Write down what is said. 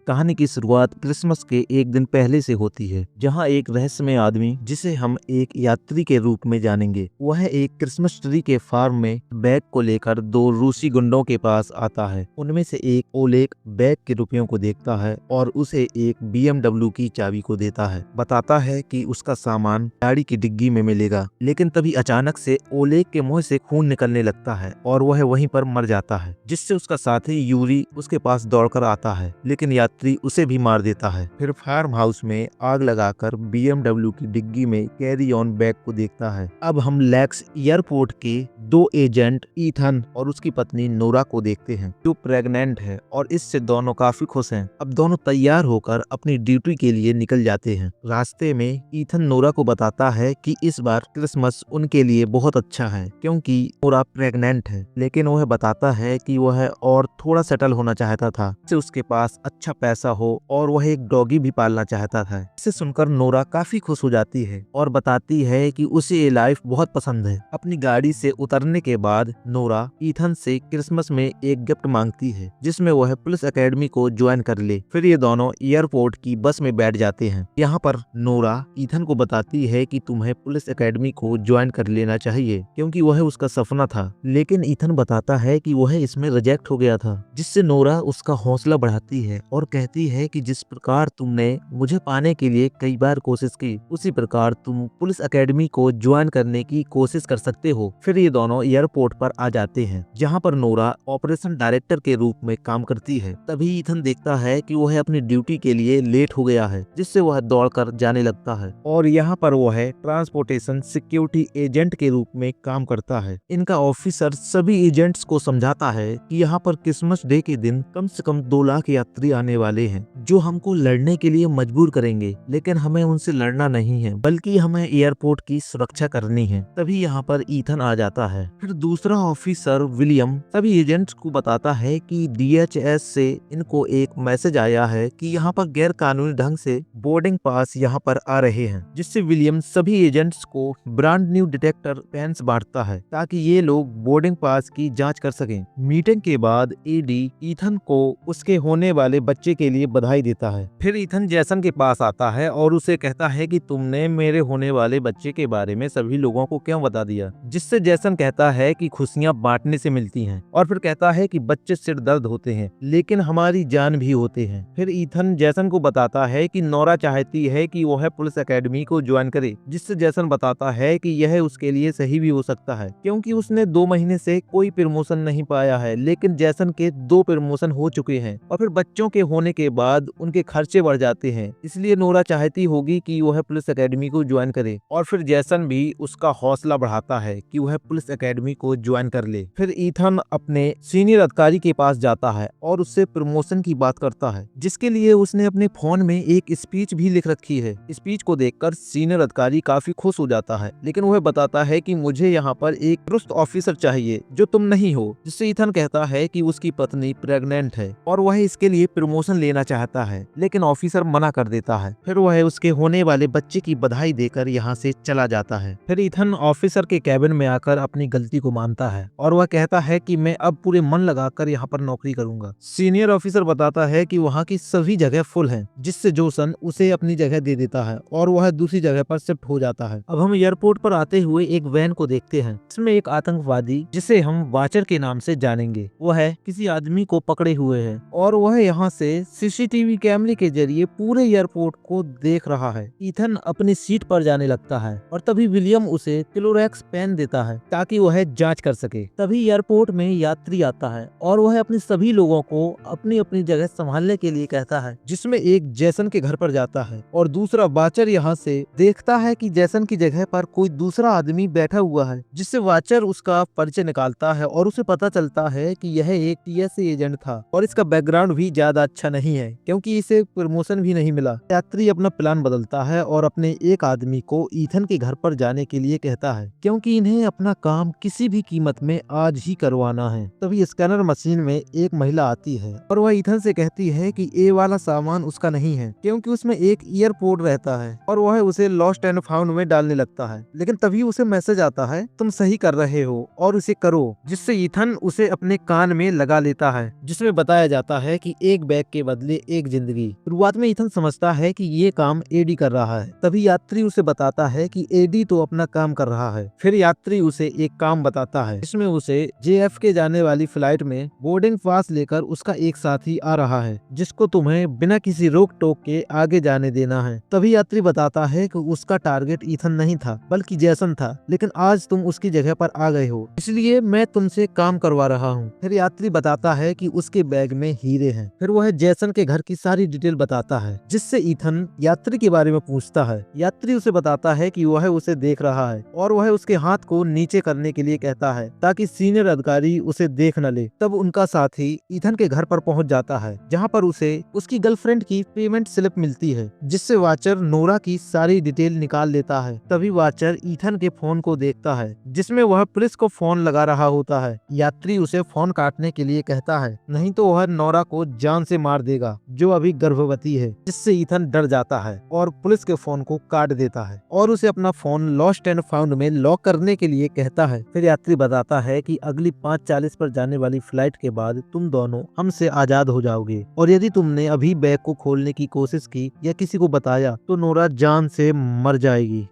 कहानी की शुरुआत क्रिसमस के एक दिन पहले से होती है, जहां एक रहस्यमय आदमी, जिसे हम एक यात्री के रूप में जानेंगे, वह एक क्रिसमस ट्री के फार्म में बैग को लेकर दो रूसी गुंडों के पास आता है। उनमें से एक ओलेग बैग के रुपयों को देखता है और उसे एक BMW की चाबी को देता है। बताता है कि उसका सामान गाड़ी की डिग्गी में मिलेगा, लेकिन तभी अचानक से ओलेग के मुंह से खून निकलने लगता है और वह वहीं पर मर जाता है, जिससे उसका साथी यूरी उसके पास दौड़कर आता है, लेकिन यात्री उसे भी मार देता है। फिर फार्म हाउस में आग लगाकर BMW की डिग्गी में कैरी ऑन बैग को देखता है। अब हम लैक्स एयरपोर्ट के दो एजेंट ईथन और उसकी पत्नी नोरा को देखते हैं, जो प्रेग्नेंट है, और इससे दोनों काफी खुश हैं। अब दोनों तैयार होकर अपनी ड्यूटी के लिए निकल जाते हैं। रास्ते में ईथन नोरा को बताता है कि इस बार क्रिसमस उनके लिए बहुत अच्छा है, क्योंकि नोरा प्रेग्नेंट है, लेकिन वह बताता है कि वह और थोड़ा सेटल होना चाहता था, जिससे उसके पास अच्छा पैसा हो और वह एक डॉगी भी पालना चाहता था। इसे सुनकर नोरा काफी खुश हो जाती है और बताती है कि उसे ये लाइफ बहुत पसंद है। अपनी गाड़ी से उतरने के बाद नोरा ईथन से क्रिसमस में एक गिफ्ट मांगती है, जिसमें वह पुलिस एकेडमी को ज्वाइन कर ले। फिर ये दोनों एयरपोर्ट की बस में बैठ जाते हैं। यहाँ पर नोरा ईथन को बताती है कि तुम्हें पुलिस एकेडमी को ज्वाइन कर लेना चाहिए, क्योंकि वह उसका सपना था, लेकिन ईथन बताता है कि वह इसमें रिजेक्ट हो गया था, जिससे नोरा उसका हौसला बढ़ाती है और कहती है कि जिस प्रकार तुमने मुझे पाने के लिए कई बार कोशिश की, उसी प्रकार तुम पुलिस एकेडमी को ज्वाइन करने की कोशिश कर सकते हो। फिर ये दोनों एयरपोर्ट पर आ जाते हैं, जहाँ पर नोरा ऑपरेशन डायरेक्टर के रूप में काम करती है। तभी ईथन देखता है कि वह अपनी ड्यूटी के लिए लेट हो गया है, जिससे वह दौड़कर जाने लगता है और यहाँ पर वह ट्रांसपोर्टेशन सिक्योरिटी एजेंट के रूप में काम करता है। इनका ऑफिसर सभी एजेंट्स को समझाता है कि यहाँ पर क्रिसमस डे के दिन कम से कम 2 लाख यात्री आने वाले हैं, जो हमको लड़ने के लिए मजबूर करेंगे, लेकिन हमें उनसे लड़ना नहीं है, बल्कि हमें एयरपोर्ट की सुरक्षा करनी है। तभी यहाँ पर ईथन आ जाता है। फिर दूसरा ऑफिसर विलियम सभी एजेंट्स को बताता है कि DHS से इनको एक मैसेज आया है कि यहाँ पर गैर कानूनी ढंग से बोर्डिंग पास यहाँ पर आ रहे हैं, जिससे विलियम सभी एजेंट्स को ब्रांड न्यू डिटेक्टर पेन्स बांटता है, ताकि ये लोग बोर्डिंग पास की जांच कर सकें। मीटिंग के बाद एडी ईथन को उसके होने वाले बच्चे के लिए बधाई देता है। फिर ईथन जैसन के पास आता है और उसे कहता है कि तुमने मेरे होने वाले बच्चे के बारे में सभी लोगों को क्यों बता दिया, जिससे जैसन कहता है कि खुशियां बांटने से मिलती हैं, और फिर कहता है कि बच्चे सिर दर्द होते हैं, लेकिन हमारी जान भी होते हैं। फिर ईथन जैसन को बताता है कि नोरा चाहती है कि वह पुलिस एकेडमी को ज्वाइन करे, जिससे जैसन बताता है कि यह उसके लिए सही भी हो सकता है, क्योंकि उसने 2 महीने से कोई प्रमोशन नहीं पाया है, लेकिन जैसन के 2 प्रमोशन हो चुके हैं, और फिर बच्चों के होने के बाद उनके खर्चे बढ़ जाते हैं, इसलिए नोरा चाहती होगी कि वह पुलिस एकेडमी को ज्वाइन करे, और फिर जैसन भी उसका हौसला बढ़ाता है कि वह पुलिस एकेडमी को ज्वाइन कर ले। फिर ईथन अपने सीनियर अधिकारी के पास जाता है और उससे प्रमोशन की बात करता है, जिसके लिए उसने अपने फोन में एक स्पीच भी लिख रखी है। स्पीच को देखकर सीनियर अधिकारी काफी खुश हो जाता है, लेकिन वह बताता है कि मुझे यहाँ पर एक दुरुस्त ऑफिसर चाहिए जो तुम नहीं हो, जिससे ईथन कहता है कि उसकी पत्नी प्रेग्नेंट है और वह इसके लिए प्रमोशन लेना चाहता है, लेकिन ऑफिसर मना कर देता है। फिर वह उसके होने वाले बच्चे की बधाई देकर यहाँ से चला जाता है। फिर ईथन ऑफिसर के कैबिन में आकर अपनी गलती को मानता है और वह कहता है कि मैं अब पूरे मन लगाकर यहाँ पर नौकरी करूंगा। सीनियर ऑफिसर बताता है कि वहाँ की सभी जगह फुल है, जिससे जोसन उसे अपनी जगह दे देता है और वह दूसरी जगह पर शिफ्ट हो जाता है। अब हम एयरपोर्ट पर आते हुए एक वैन को देखते हैं, इसमें एक आतंकवादी, जिसे हम वाचर के नाम से जानेंगे, वह किसी आदमी को पकड़े हुए है और वह यहाँ से CCTV कैमरे के जरिए पूरे एयरपोर्ट को देख रहा है। ईथन अपनी सीट पर जाने लगता है और तभी विलियम उसे क्लोरेक्स पेन देता है ताकि वह जांच कर सके। तभी एयरपोर्ट में यात्री आता है और वह अपने सभी लोगों को अपनी अपनी जगह संभालने के लिए कहता है, जिसमें एक जैसन के घर पर जाता है और दूसरा वाचर यहाँ से देखता है कि जैसन की जगह पर कोई दूसरा आदमी बैठा हुआ है, जिससे वाचर उसका परिचय निकालता है और उसे पता चलता है कि यह एक TSA एजेंट था और इसका बैकग्राउंड भी ज्यादा अच्छा नहीं है, क्योंकि इसे प्रमोशन भी नहीं मिला। यात्री अपना प्लान बदलता है और अपने एक आदमी को ईथन के घर पर जाने के लिए कहता है, क्योंकि इन्हें अपना काम किसी भी कीमत में आज ही करवाना है। तभी स्कैनर मशीन में एक महिला आती है और वह ईथन से कहती है कि ये वाला सामान उसका नहीं है, क्योंकि उसमें एक ईयरपोड रहता है, और वह उसे लॉस्ट एंड फाउंड में डालने लगता है। लेकिन तभी उसे मैसेज आता है, तुम सही कर रहे हो और उसे करो, जिससे ईथन उसे अपने कान में लगा लेता है, जिसमें बताया जाता है कि एक बैग के बदले एक जिंदगी। शुरुआत में ईथन समझता है कि ये काम एडी कर रहा है। तभी यात्री उसे बताता है कि एडी तो अपना काम कर रहा है। फिर यात्री उसे एक काम बताता है जिसमें उसे JFK जाने वाली फ्लाइट में बोर्डिंग पास लेकर उसका एक साथी आ रहा है जिसको तुम्हें बिना किसी रोक टोक के आगे जाने देना है। तभी यात्री बताता है कि उसका टारगेट ईथन नहीं था बल्कि जैसन था, लेकिन आज तुम उसकी जगह पर आ गए हो, इसलिए मैं तुमसे काम करवा रहा हूँ। फिर यात्री बताता है कि उसके बैग में हीरे हैं। फिर वह जैसन के घर की सारी डिटेल बताता है जिससे ईथन यात्री के बारे में पूछता है। यात्री उसे बताता है कि वह उसे देख रहा है और वह उसके हाथ को नीचे करने के लिए कहता है ताकि सीनियर अधिकारी उसे देख न ले। तब उनका साथी ईथन के घर पर पहुंच जाता है जहां पर उसे उसकी गर्लफ्रेंड की पेमेंट स्लिप मिलती है जिससे वाचर नोरा की सारी डिटेल निकाल लेता है। तभी वाचर ईथन के फोन को देखता है जिसमें वह पुलिस को फोन लगा रहा होता है। यात्री उसे फोन काटने के लिए कहता है, नहीं तो वह नोरा को जान से मार देगा जो अभी गर्भवती है, जिससे ईथन डर जाता है और पुलिस के फोन को काट देता है और उसे अपना फोन लॉस्ट एंड फाउंड में लॉक करने के लिए कहता है। फिर यात्री बताता है कि अगली 5:40 पर जाने वाली फ्लाइट के बाद तुम दोनों हमसे आजाद हो जाओगे और यदि तुमने अभी बैग को खोलने की कोशिश की या किसी को बताया तो नोरा जान से मर जाएगी।